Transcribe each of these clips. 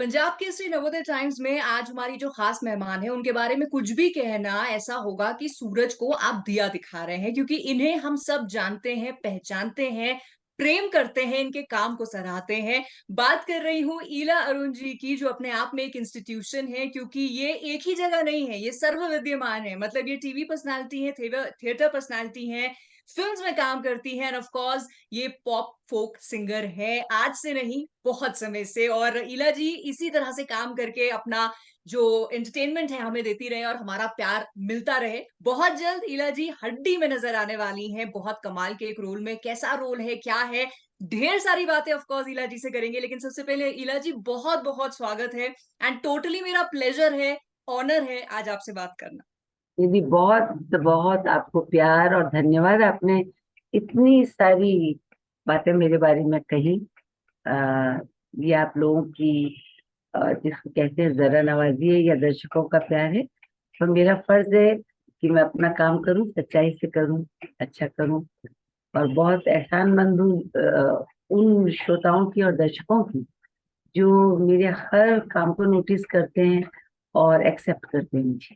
Punjab Kesari Navodaya times में आज हमारी जो खास मेहमान है उनके बारे में कुछ भी कहना ऐसा होगा कि सूरज को आप दिया दिखा रहे हैं, क्योंकि इन्हें हम सब जानते हैं, पहचानते हैं, प्रेम करते हैं, इनके काम को सराहते हैं। बात कर रही हूँ ईला अरुण जी की, जो अपने आप में एक इंस्टीट्यूशन है, क्योंकि ये एक ही जगह नहीं है, ये सर्व विद्यमान है। मतलब ये टीवी पर्सनालिटी है, थिएटर पर्सनालिटी है, फिल्म्स में काम करती हैं, एंड ऑफ कोर्स ये पॉप फोक सिंगर है, आज से नहीं बहुत समय से। और इला जी इसी तरह से काम करके अपना जो एंटरटेनमेंट है हमें देती रहे और हमारा प्यार मिलता रहे। बहुत जल्द इला जी हड्डी में नजर आने वाली हैं, बहुत कमाल के एक रोल में। कैसा रोल है, क्या है, ढेर सारी बातें ऑफ कोर्स इला जी से करेंगे, लेकिन सबसे पहले इला जी बहुत बहुत स्वागत है, एंड टोटली मेरा प्लेजर है, ऑनर है आज आपसे बात करना। दीदी, बहुत बहुत आपको प्यार और धन्यवाद। आपने इतनी सारी बातें मेरे बारे में कही। आ, ये आप लोगों की जिसको कहते हैं जरा नवाजी है या दर्शकों का प्यार है। तो मेरा फर्ज है कि मैं अपना काम करूं, सच्चाई से करूं, अच्छा करूं। और बहुत एहसानमंद हूं उन श्रोताओं की और दर्शकों की जो मेरे हर काम को नोटिस करते हैं और एक्सेप्ट करते हैं मुझे।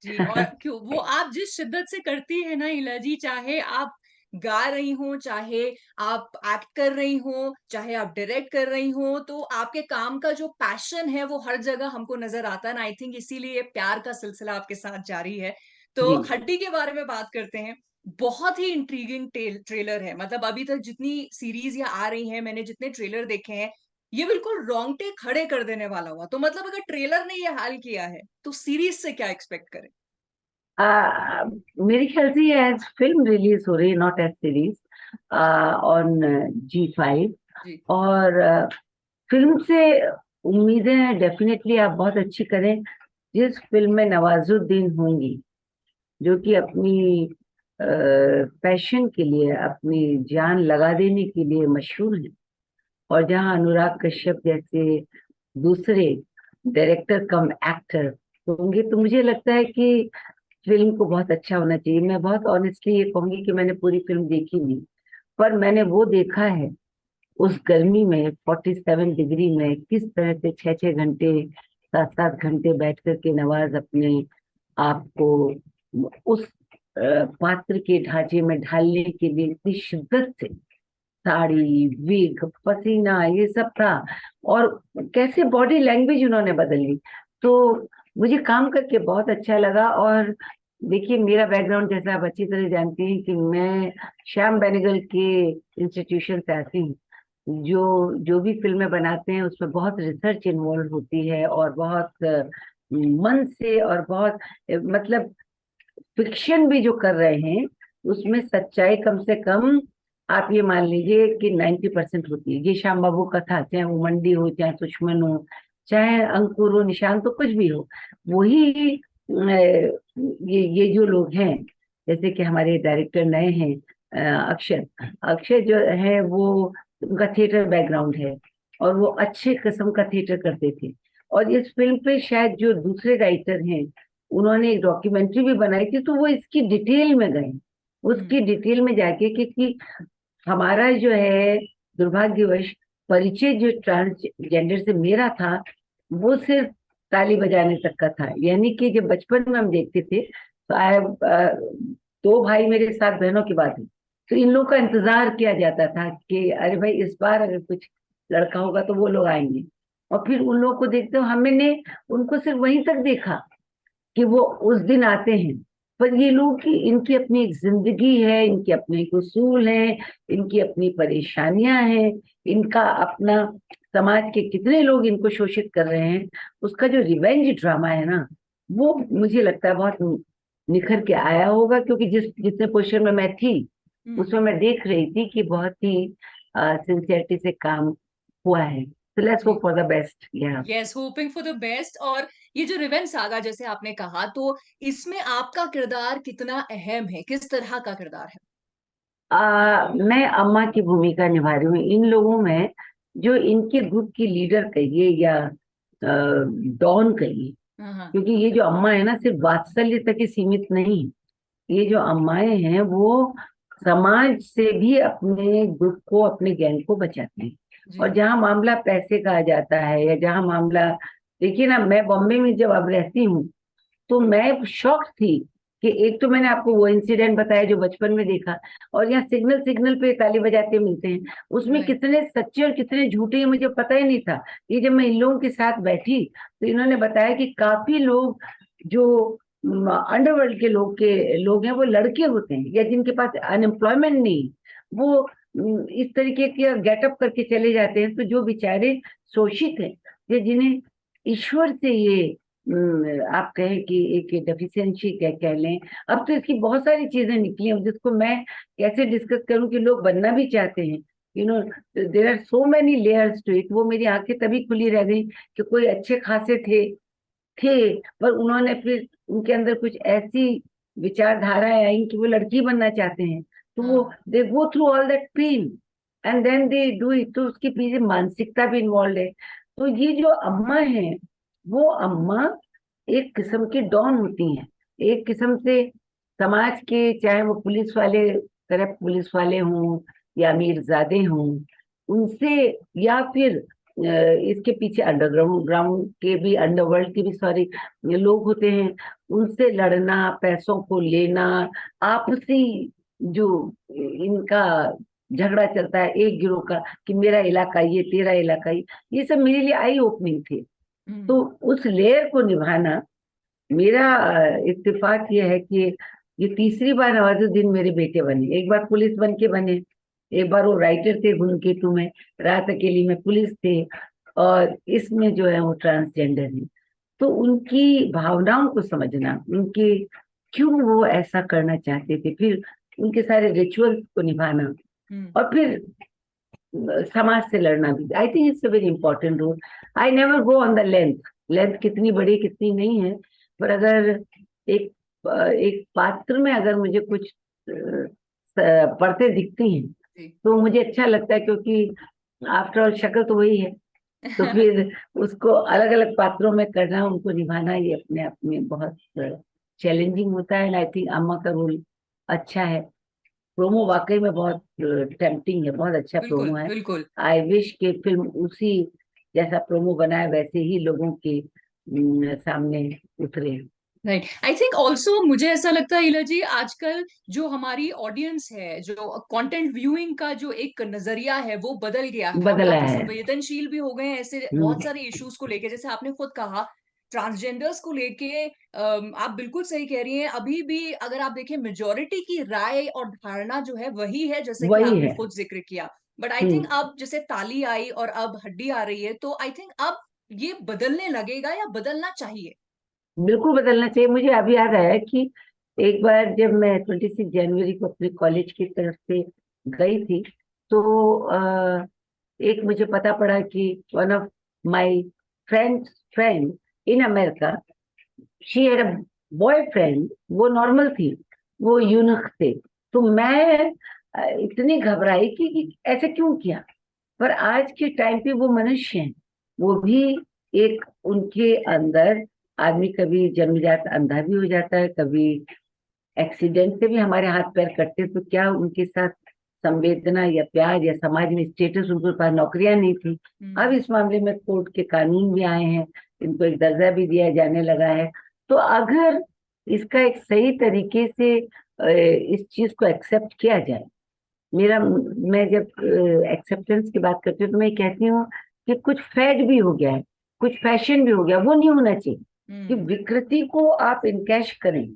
जी, और क्यों वो आप जिस शिद्दत से करती है ना इला जी, चाहे आप गा रही हो, चाहे आप एक्ट कर रही हो, चाहे आप डायरेक्ट कर रही हो, तो आपके काम का जो पैशन है वो हर जगह हमको नजर आता है ना। आई थिंक इसीलिए प्यार का सिलसिला आपके साथ जारी है। तो जी। हड्डी के बारे में बात करते हैं। बहुत ही इंट्रीगिंग ट्रेलर है, मतलब अभी तक जितनी सीरीज या आ रही है, मैंने जितने ट्रेलर देखे हैं, ये बिल्कुल रोंगटे खड़े कर देने वाला हुआ। तो मतलब अगर ट्रेलर ने ये हाल किया है, तो सीरीज से क्या एक्सपेक्ट करें? आ, मेरे ख्याल से ये एज फिल्म रिलीज हो रही है, not as series on G5। जी। और फिल्म से उम्मीदें डेफिनेटली आप बहुत अच्छी करें। जिस फिल्म में नवाजुद्दीन होंगी, जो कि अपनी पैशन के लिए, अपनी जान लगा देने के लिए मशहूर है, और जहां अनुराग कश्यप जैसे दूसरे डायरेक्टर कम एक्टर होंगे, तो मुझे लगता है कि फिल्म को बहुत अच्छा होना चाहिए। मैं बहुत ऑनेस्टली ये कहूंगी कि मैंने पूरी फिल्म देखी नहीं, पर मैंने वो देखा है उस गर्मी में 47 डिग्री में किस तरह से 6 6 घंटे, 7 7 घंटे बैठ कर के नवाज अपने आप को उस पात्र के ढांचे में ढालने के लिए इतनी शिद्दत से साड़ी, विग, पसीना, ये सब था। और कैसे बॉडी लैंग्वेज उन्होंने बदली। तो मुझे काम करके बहुत अच्छा लगा। और देखिए, मेरा बैकग्राउंड जैसा आप अच्छी तरह जानती हैं कि मैं श्याम बेनेगल के इंस्टीट्यूशन से आती हूँ। जो जो भी फिल्में बनाते हैं उसमें बहुत रिसर्च इन्वॉल्व होती है, और बहुत मन से, और बहुत मतलब फिक्शन भी जो कर रहे हैं उसमें सच्चाई कम से कम आप ये मान लीजिए कि 90% होती है। ये श्याम बाबू का था, चाहे वो मंडी हो, चाहे दुश्मन हो, चाहे अंकुर हो, निशान, तो कुछ भी हो, वही ये जो लोग हैं, जैसे कि हमारे डायरेक्टर नए हैं, अक्षय। अक्षय जो है वो, उनका थिएटर बैकग्राउंड है, और वो अच्छे किस्म का थिएटर करते थे। और इस फिल्म पे शायद जो दूसरे राइटर हैं, उन्होंने एक डॉक्यूमेंट्री भी बनाई थी, तो वो इसकी डिटेल में गए, हम्म। उसकी डिटेल में जाके। क्योंकि हमारा जो है दुर्भाग्यवश परिचय जो ट्रांसजेंडर से मेरा था, वो सिर्फ ताली बजाने तक का था। यानी कि जब बचपन में हम देखते थे तो दो भाई मेरे साथ बहनों की बात है, तो इन लोगों का इंतजार किया जाता था कि अरे भाई, इस बार अगर कुछ लड़का होगा तो वो लोग आएंगे। और फिर उन लोगों को देखते हो, हमने उनको सिर्फ वहीं तक देखा कि वो उस दिन आते हैं। पर ये लोग की इनकी अपनी एक जिंदगी है, इनके अपने एक उसूल हैं, इनकी अपनी परेशानियां हैं, इनका अपना, समाज के कितने लोग इनको शोषित कर रहे हैं, उसका जो रिवेंज ड्रामा है ना, वो मुझे लगता है बहुत निखर के आया होगा। क्योंकि जितने पोजीशन में मैं थी, उसमें मैं देख रही थी कि बहुत ही सिंसियरिटी से काम हुआ है। तो लेट्स जी। Hope for the best. या yes, hoping for the best. और ये जो रिवेंज सागा जैसे आपने कहा, तो इसमें आपका किरदार कितना अहम है, किस तरह का किरदार है? मैं अम्मा की भूमिका निभा रही हूँ इन लोगों में, जो इनके ग्रुप की लीडर कहिए या डॉन कहिए। हाँ, हाँ। क्योंकि ये जो अम्मा है ना, सिर्फ वात्सल्य तक ही सीमित नहीं। ये जो अम्माएं हैं वो समाज से भी अपने ग्रुप को, अपने गैंग को बचाते हैं। जी। और जहां मामला पैसे का आ जाता है, या जहां मामला, देखिए ना, मैं बॉम्बे में जब अब रहती हूँ तो मैं शॉक थी कि एक तो मैंने आपको वो इंसिडेंट बताया जो बचपन में देखा, और यहाँ सिग्नल सिग्नल पे ताली बजाते मिलते हैं, उसमें राइट। कितने सच्चे और कितने झूठे हैं मुझे पता ही नहीं था। ये जब मैं इन लोगों के साथ बैठी तो इन्होंने बताया कि काफी लोग जो अंडरवर्ल्ड के लोग हैं, वो लड़के होते हैं या जिनके पास अनएम्प्लॉयमेंट नहीं, वो इस तरीके के गेटअप करके चले जाते हैं। तो जो बेचारे शोषित हैं, या जिन्हें ईश्वर से ये आप कहें कि एक डेफिशिएंसी कह लें, अब तो इसकी बहुत सारी चीजें निकली हैं जिसको मैं कैसे डिस्कस करूं कि लोग बनना भी चाहते हैं। There are so many layers to it. वो मेरी आंखें तभी खुली रह गई कि कोई अच्छे खासे थे, पर उन्होंने फिर उनके अंदर कुछ ऐसी विचारधाराएं आई कि वो लड़की बनना चाहते हैं, तो वो हाँ। They go through all that pain and then they do it. तो उसके पीछे मानसिकता भी इन्वॉल्व है। तो ये जो अम्मा है, वो अम्मा एक किस्म की डॉन होती हैं, एक किस्म से समाज के, चाहे वो पुलिस वाले, करप्ट पुलिस वाले हों या अमीरजादे हों, उनसे, या फिर इसके पीछे अंडरग्राउंड ग्राउंड के भी, अंडरवर्ल्ड के भी सॉरी लोग होते हैं, उनसे लड़ना, पैसों को लेना, आपसी जो इनका झगड़ा चलता है एक गिरोह का कि मेरा इलाका ये, तेरा इलाका ये सब मेरे लिए आई ओपनिंग थे। हम्म। तो उस लेयर को निभाना, मेरा इत्तेफाक ये है कि ये तीसरी बार नवाजुद्दीन मेरे बेटे बने। एक बार पुलिस बन के बने, एक बार वो राइटर थे धूमकेतु में, रात अकेली में पुलिस थे, और इसमें जो है वो ट्रांसजेंडर है। तो उनकी भावनाओं को समझना, उनके क्यों वो ऐसा करना चाहते थे, फिर उनके सारे रिचुअल्स को निभाना, हम्म। और फिर समाज से लड़ना भी, I think it's a very important role. I never go on the length, length कितनी बड़ी कितनी नहीं है, पर अगर एक एक पात्र में अगर मुझे कुछ परतें दिखती हैं जी। तो मुझे अच्छा लगता है, क्योंकि आफ्टर ऑल शक्ल तो वही है। तो फिर उसको अलग अलग पात्रों में करना, उनको निभाना, ये अपने आप में बहुत चैलेंजिंग होता है। आई थिंक अम्मा का रोल अच्छा है। प्रोमो वाकई में बहुत टेम्पटिंग है, बहुत अच्छा बिल्कुल प्रोमो है। बिल्कुल। आई विश कि फिल्म उसी जैसा प्रोमो बनाए, वैसे ही लोगों के सामने उतरे। राइट। आई थिंक ऑल्सो मुझे ऐसा लगता है इला जी, आजकल जो हमारी ऑडियंस है, जो कंटेंट व्यूइंग का जो एक नजरिया है वो बदल गया है। हम बदला काफी है। संवेदनशील भी हो गए हैं ऐसे बहुत हम्म, सारे इश्यूज को लेके, जैसे आपने खुद कहा ट्रांसजेंडर्स को लेके। आप बिल्कुल सही कह रही हैं, अभी भी अगर आप देखें मेजोरिटी की राय और धारणा जो है वही है, जैसे कि वही आपने है। खुद जिक्र किया। बट आई थिंक हम्म, अब जैसे ताली आई और अब हड्डी आ रही है, तो आई थिंक अब ये बदलने लगेगा या बदलना चाहिए। बिल्कुल बदलना चाहिए। मुझे अभी याद आया कि एक बार जब मैं 26 जनवरी को अपने कॉलेज की तरफ से गई थी, तो एक मुझे पता पड़ा कि one of my friend in America, she had a boyfriend, वो नॉर्मल थी, वो यूनक थे। तो मैं इतनी घबराई कि ऐसे क्यों किया। पर आज के टाइम पे वो मनुष्य हैं, वो भी एक, उनके अंदर, आदमी कभी जन्मजात अंधा भी हो जाता है, कभी एक्सीडेंट से भी हमारे हाथ पैर कटते, तो क्या उनके साथ संवेदना या प्यार या समाज में स्टेटस, उनके पास नौकरियां नहीं थी। अब हम्म। इस मामले में कोर्ट के कानून भी आए हैं, इनको एक दर्जा भी दिया जाने लगा है। तो अगर इसका एक सही तरीके से इस चीज को एक्सेप्ट किया जाए, मेरा मैं जब एक्सेप्टेंस की बात करती हूँ तो मैं कहती हूँ कि कुछ फैड भी हो गया है, कुछ फैशन भी हो गया, वो नहीं होना चाहिए कि हम्म। विकृति को आप इनकैश करें।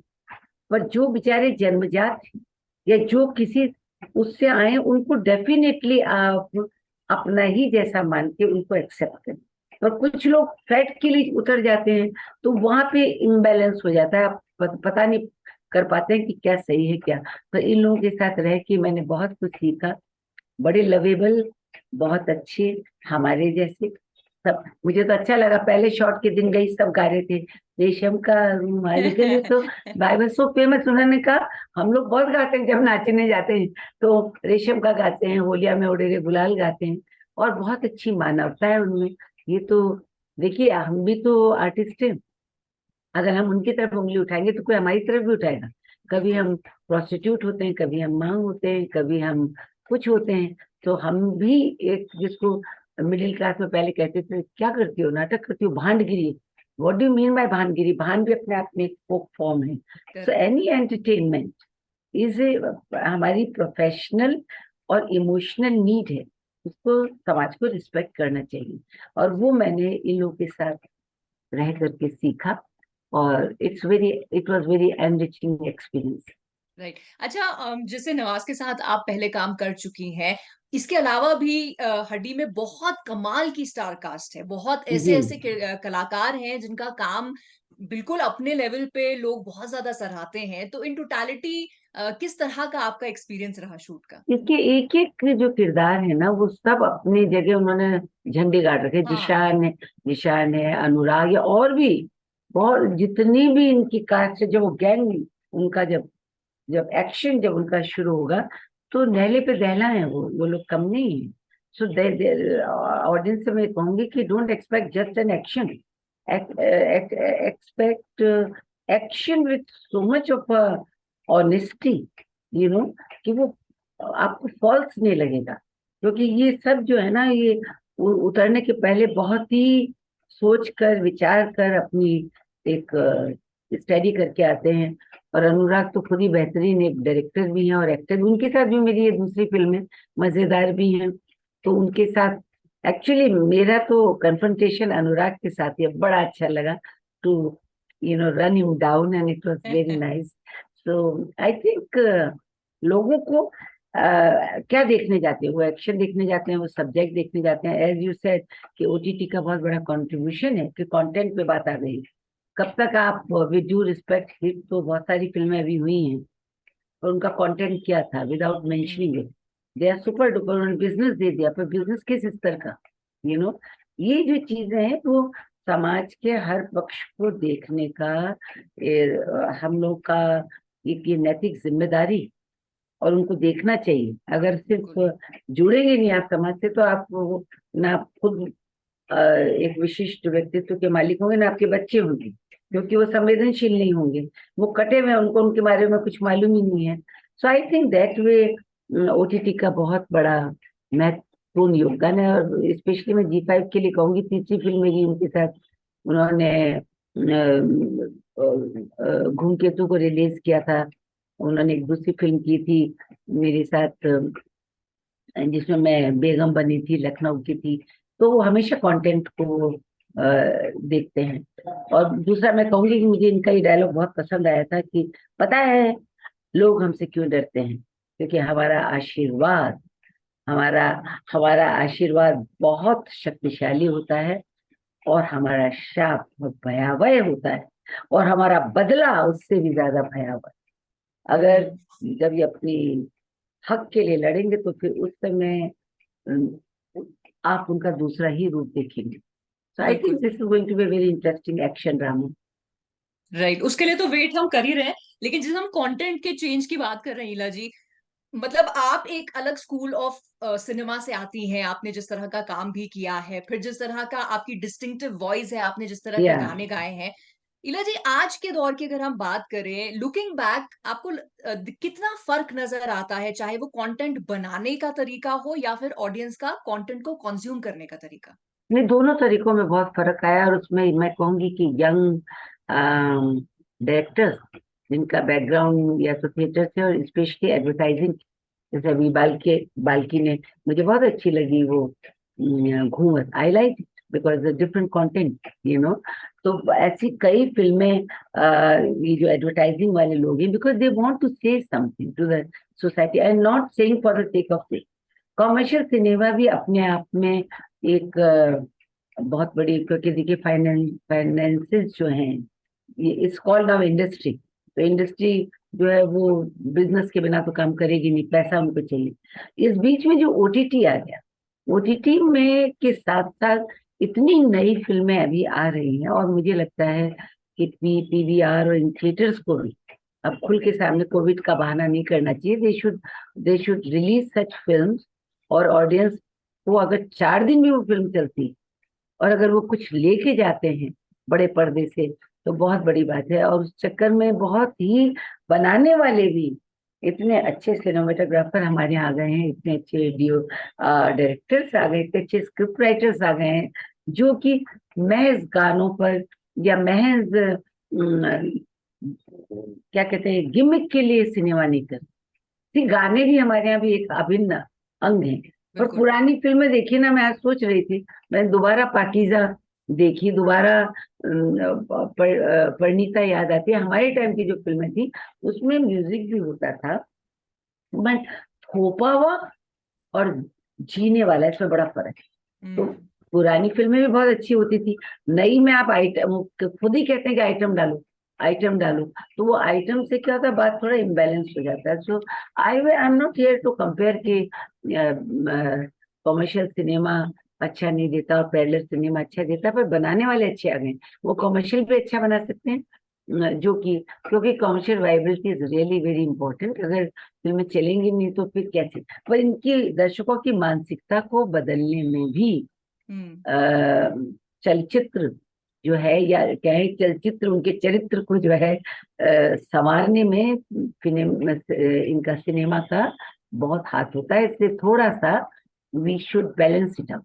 पर जो बेचारे जन्मजात हैं, या जो किसी उससे आए, उनको डेफिनेटली आप अपना ही जैसा मान के उनको एक्सेप्ट करें। पर कुछ लोग फैट के लिए उतर जाते हैं, तो वहां पे इम्बैलेंस हो जाता है, आप पता नहीं कर पाते हैं कि क्या सही है क्या। तो इन लोगों के साथ रह के मैंने बहुत कुछ सीखा। बड़े लवेबल, बहुत अच्छे, हमारे जैसे सब। मुझे तो अच्छा लगा, पहले शॉट के दिन गई सब गा रहे थे, रेशम का रूमाल, बिकॉज ये तो बाय सो फेमस। उन्होंने कहा हम लोग बहुत गाते हैं जब नाचने जाते हैं, तो रेशम का गाते हैं, होलिया में उड़े रे गुलाल गाते हैं, और बहुत अच्छी मानवता है उनमें। ये तो देखिए, हम भी तो आर्टिस्ट हैं, अगर हम उनकी तरफ उंगली उठाएंगे तो कोई हमारी तरफ भी उठाएगा। कभी बिल्कुल। हम प्रोस्टिट्यूट होते हैं, कभी हम माँ होते हैं, कभी हम कुछ होते हैं। तो हम भी एक, जिसको मिडिल क्लास में पहले कहते थे क्या करती हो, नाटक करती हो, भांडगिरी। व्हाट डू मीन बाय भांडगिरी? भांड भी अपने आप में एक फोक फॉर्म है। So correct. Any entertainment is a, हमारी प्रोफेशनल और इमोशनल नीड है। उसको समाज को रिस्पेक्ट करना चाहिए, और वो मैंने इन लोगों के साथ रह करके सीखा। और it was very enriching experience. Right. अच्छा, जैसे नवाज के साथ आप पहले काम कर चुकी हैं, इसके अलावा भी हड्डी में बहुत कमाल की स्टार कास्ट है, बहुत जी, ऐसे ऐसे कलाकार हैं जिनका काम बिल्कुल अपने लेवल पे लोग बहुत ज्यादा सराहते हैं। तो इन टोटालिटी किस तरह का आपका एक्सपीरियंस रहा शूट का? इसके एक एक जो किरदार है ना, वो सब अपनी जगह उन्होंने झंडे गाड़ रखे। हाँ। जिशान है, अनुराग है, और भी बहुत जितनी भी इनकी कास्ट है। जब वो गैंग उनका जब जब एक्शन जब उनका शुरू होगा, तो नहले पे दहला है वो लोग कम नहीं है। सो ऑडियंस से मैं कहूंगी कि don't expect just an action, expect action with so much of honesty, you know, कि वो आपको फॉल्स नहीं लगेगा। क्योंकि ये सब जो है ना, ये उतरने के पहले बहुत ही सोच कर विचार कर अपनी एक स्टडी करके आते हैं। और अनुराग तो खुद ही बेहतरीन एक डायरेक्टर भी हैं और एक्टर भी। उनके साथ भी मेरी ये दूसरी फिल्म है, मजेदार भी हैं। तो उनके साथ एक्चुअली मेरा तो कन्फ्रंटेशन अनुराग के साथ ही बड़ा अच्छा लगा, to run him down, and it was very nice. So I think लोगों को क्या देखने जाते हैं? वो एक्शन देखने जाते हैं, वो सब्जेक्ट देखने जाते हैं। एज यू सेड कि ओटीटी का बहुत बड़ा कंट्रीब्यूशन है कि कंटेंट पे बात आ गई। कब तक आप, विद ड्यू रिस्पेक्ट, हिट तो बहुत सारी फिल्में अभी हुई हैं, और उनका कंटेंट क्या था without mentioning it? They are super duper. उन्होंने बिजनेस दे दिया, पर बिजनेस किस स्तर का? यू नो ये जो चीजें हैं, वो समाज के हर पक्ष को देखने का हम लोग का एक ये नैतिक जिम्मेदारी, और उनको देखना चाहिए। अगर बिल्कुल। सिर्फ जुड़ेंगे नहीं आप समाज से, तो आप ना खुद एक विशिष्ट व्यक्तित्व के मालिक होंगे, ना आपके बच्चे होंगे, क्योंकि वो संवेदनशील नहीं होंगे। वो कटे हुए हैं, उनको उनके बारे में कुछ मालूम ही नहीं है। So I think that way OTT का बहुत बड़ा महत्वपूर्ण योगदान है। और स्पेशली मैं जी5 के लिए कहूंगी, तीसरी फिल्म मेरी उनके साथ, उन्होंने धूमकेतु को रिलीज किया था। उन्होंने एक दूसरी फिल्म की थी मेरे साथ, जिसमें मैं बेगम बनी थी, लखनऊ की थी। तो वो हमेशा कंटेंट को देखते हैं। और दूसरा मैं कहूंगी कि मुझे इनका ये डायलॉग बहुत पसंद आया था कि पता है लोग हमसे क्यों डरते हैं? क्योंकि हमारा हमारा आशीर्वाद बहुत शक्तिशाली होता है, और हमारा शाप बहुत भयावह होता है, और हमारा बदला उससे भी ज्यादा भयावह है। अगर हम्म। जब ये अपनी हक के लिए लड़ेंगे, तो फिर उस समय आप उनका दूसरा ही रूप देखेंगे। सो आई बिल्कुल। Think this is going to be very interesting action drama. Right, उसके लिए तो वेट हम कर ही रहे हैं। लेकिन जिस हम कंटेंट के चेंज की बात कर रहे हैं, ईला जी, मतलब आप एक अलग स्कूल ऑफ सिनेमा से आती हैं, आपने जिस तरह का काम भी किया है, फिर जिस तरह का आपकी डिस्टिंक्टिव वॉइस है, आपने जिस तरह के या गाने गाए हैं। इला जी, आज के दौर की अगर हम बात करें, लुकिंग बैक, आपको कितना फर्क नजर आता है, चाहे वो कंटेंट बनाने का तरीका हो या फिर ऑडियंस का कंटेंट को कंज्यूम करने का तरीका? नहीं, दोनों तरीकों में बहुत फर्क आया। और उसमें मैं कहूंगी कि यंग डायरेक्टर्स जिनका बैकग्राउंड या तो थिएटर से, और स्पेशली एडवर्टाइजिंग, जैसे अभी बाल्की ने, मुझे बहुत अच्छी लगी वो Ghoomar. I like because different content, तो ऐसी कई फिल्में, ये जो एडवर्टाइजिंग वाले लोग हैं, because they want to say something to the society and not saying for the sake of sake. Commercial cinema भी अपने आप में एक बहुत बड़ी, क्योंकि देखिए फाइनेंसेस जो हैं, ये इट्स कॉल्ड नाउ इंडस्ट्री। तो इंडस्ट्री जो है वो बिजनेस के बिना तो काम करेगी नहीं, पैसा उनको चाहिए। इस बीच में जो ओटीटी आ गया, ओटीटी में के साथ साथ इतनी नई फिल्में अभी आ रही हैं, और मुझे लगता है कि पीवीआर और इन थिएटर्स को भी अब खुल के सामने कोविड का बहाना नहीं करना चाहिए। They should release such films, और ऑडियंस को, अगर 4 दिन भी वो फिल्म चलती, और अगर वो कुछ लेके जाते हैं बड़े पर्दे से, तो बहुत बड़ी बात है। और उस चक्कर में बहुत ही बनाने वाले भी इतने अच्छे सिनेमेटोग्राफर हमारे यहाँ आ गए हैं, इतने अच्छे वीडियो डायरेक्टर्स आ गए, इतने अच्छे स्क्रिप्ट राइटर्स आ गए हैं, जो कि महज गानों पर या महज क्या कहते हैं गिमिक के लिए सिनेमा नहीं करते। See, गाने भी हमारे यहाँ भी एक अभिन्न अंग है। पर बिल्कुल। पुरानी फिल्में देखी ना, मैं आज सोच रही थी, मैंने दोबारा पाकीज़ा देखी, दोबारा परिणीता याद आती है। हमारे टाइम की जो फिल्में थी उसमें म्यूजिक भी होता था, बट थोपा हुआ और जीने वाला, इसमें बड़ा फर्क है। तो हम्म। पुरानी फिल्में भी बहुत अच्छी होती थी। नई में आप आइटम खुद ही कहते हैं कि आइटम डालो, आइटम डालो, तो वो आइटम से क्या होता है, बात थोड़ा इम्बेलेंस हो जाता है। So I am not here to compare कि कमर्शियल सिनेमा अच्छा नहीं देता और पैरेलल सिनेमा अच्छा देता, पर बनाने वाले अच्छे आ गए। वो कमर्शियल भी अच्छा बना सकते हैं, जो कि क्योंकि commercial viability is really very important. अगर फिल्में चलेंगी नहीं तो फिर कैसे, पर इनकी दर्शकों की मानसिकता को बदलने में भी हम्म। चलचित्र जो है, या कहे चलचित्र उनके चरित्र को जो है संवारने में इनका सिनेमा का बहुत हाथ होता है। इसलिए थोड़ा सा we should balance it out,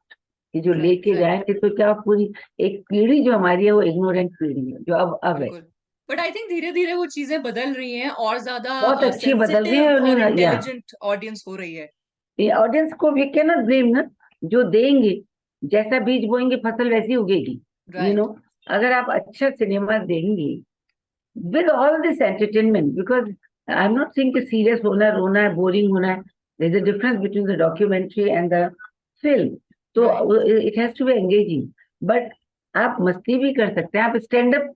कि जो राइट, लेके राइट। जाएंगे तो क्या पूरी एक पीढ़ी जो हमारी है वो इग्नोरेंट पीढ़ी है, जो अब है। बिल्कुल। बट आई थिंक धीरे धीरे वो चीजें बदल रही हैं और बहुत ज्यादा अच्छी बदल रही सेंसिटिव और है या इंटेलिजेंट ऑडियंस हो रही है। ऑडियंस को वी कैन नॉट ब्लेम ना, जो देंगे, जैसा बीज बोएंगे फसल वैसी उगेगी। राइट। अगर आप अच्छा सिनेमा देंगे with all this entertainment, because I'm not saying कि serious होना है, रोना है, boring होना है, there's a difference between the documentary and the film. तो right. it has to be engaging, but आप मस्ती भी कर सकते हैं। आप स्टैंड अप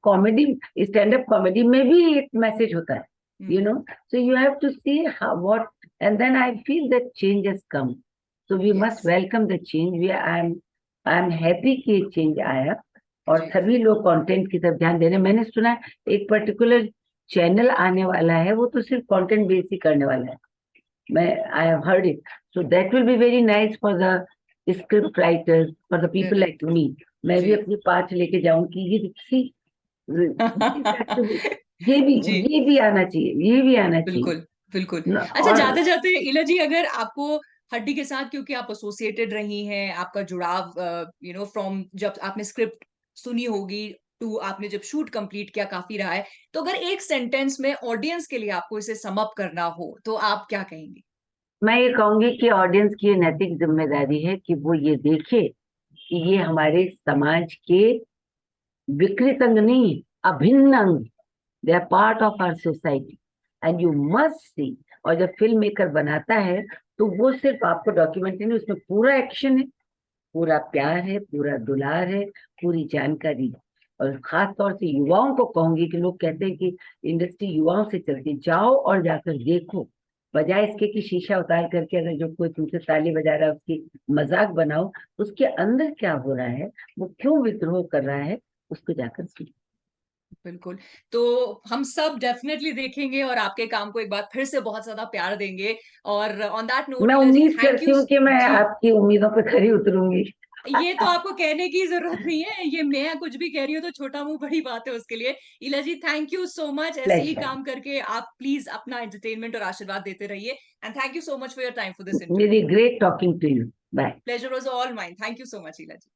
कॉमेडी में भी एक मैसेज होता है, हम्म। so you have to see how what, and then I feel that change has come, so we must yes. welcome the change. I'm happy कि change आया और जी। सभी लोग कंटेंट की तरफ ध्यान दे रहे हैं। मैंने सुना है एक पर्टिकुलर चैनल आने वाला है, वो तो सिर्फ कंटेंट बेस ही करने वाला है। मैं I have heard it, so that will be very nice for the script writers, for the people like correct. Me. मैं भी जी। अपनी पार्ट लेके जाऊंगी, ये भी जी। ये भी आना चाहिए, ये भी आना चाहिए बिल्कुल। बिल्कुल। अच्छा, और जाते जाते इला जी, अगर आपको हड्डी के साथ, क्योंकि आप एसोसिएटेड रही हैं, आपका जुड़ाव फ्रॉम जब आपने स्क्रिप्ट सुनी होगी टू आपने जब शूट कंप्लीट किया, काफी रहा है, तो अगर एक सेंटेंस में ऑडियंस के लिए आपको इसे सम अप करना हो तो आप क्या कहेंगे? मैं ये कहूंगी कि ऑडियंस की ये नैतिक जिम्मेदारी है कि वो ये देखे कि ये हमारे समाज के विकृत अंग नहीं, अभिन्न अंग, they are part of our society and you must see. और जब फिल्म मेकर बनाता है तो वो सिर्फ आपको डॉक्यूमेंट्री नहीं, उसमें पूरा एक्शन है, पूरा प्यार है, पूरा दुलार है, पूरी जानकारी है। और खास तौर से युवाओं को कहूंगी कि लोग कहते हैं कि इंडस्ट्री युवाओं से चलती, जाओ और जाकर देखो, बजाय इसके कि शीशा उतार करके अगर जो कोई तुमसे ताली बजा रहा है उसकी मजाक बनाओ, उसके अंदर क्या हो रहा है, वो क्यों विद्रोह कर रहा है, उसको जाकर सीखो। बिल्कुल। तो हम सब डेफिनेटली देखेंगे और आपके काम को एक बार फिर से बहुत ज्यादा प्यार देंगे। और ऑन दैट नोट मैं इला जी, उम्मीद थैंक करती यू। हूँ कि मैं जी। आपकी उम्मीदों पर खरी उतरूंगी। ये तो आपको कहने की जरूरत नहीं है, ये मैं कुछ भी कह रही हूँ तो छोटा मुंह बड़ी बात है उसके लिए। इला जी, थैंक यू सो मच। ऐसे ही प्लेजर, काम करके आप प्लीज अपना एंटरटेनमेंट और आशीर्वाद देते रहिए। And thank you so much for your time for this interview. मेरी great talking to you. Bye. Pleasure was all mine. Thank you so much Ila ji.